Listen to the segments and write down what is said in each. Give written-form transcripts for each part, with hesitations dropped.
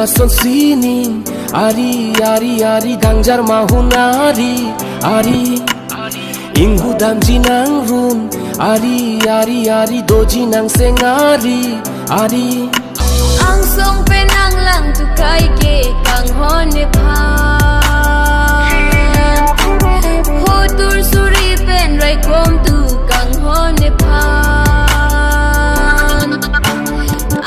ason sining ari ari ari dangjar mahunari ari inghu damji nang run ari ari ari doji nang sengari ari ang song penang lang tu kai ke kang hone pha hotur suri pen rai kom tu kang hone pha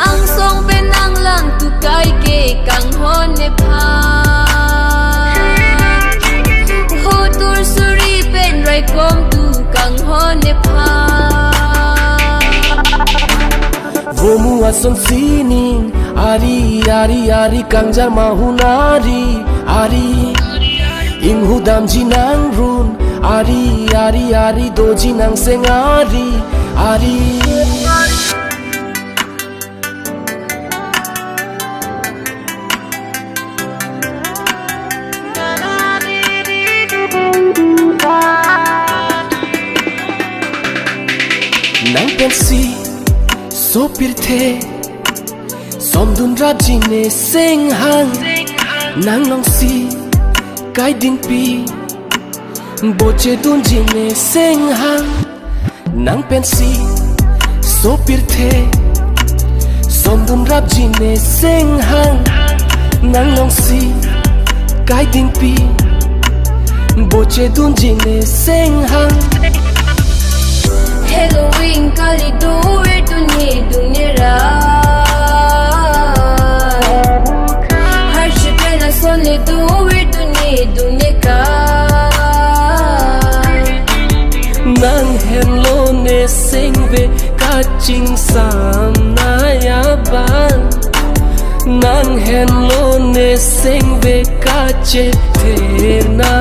ang song penang lang tu kai ke kang hone pha hotur suri pen rai kom tu kang hone pha Gomu ason sining ari ari ari kangjar mahunari ari inghu damji nang run ari ari ari doji nang sengari ari nang pensi sopir the somdun rajine seng hang nang long si kai ding pi boche dun jine seng hang nang pensi sopir the somdun rajine seng hang nang long si kai ding pi boche dun jine seng hang Halloween kali duwe dunya Harsh pena sonle duwe dunya ka nang hello ne sengve kaching sam na ya ban nang hello ne sengve kache the na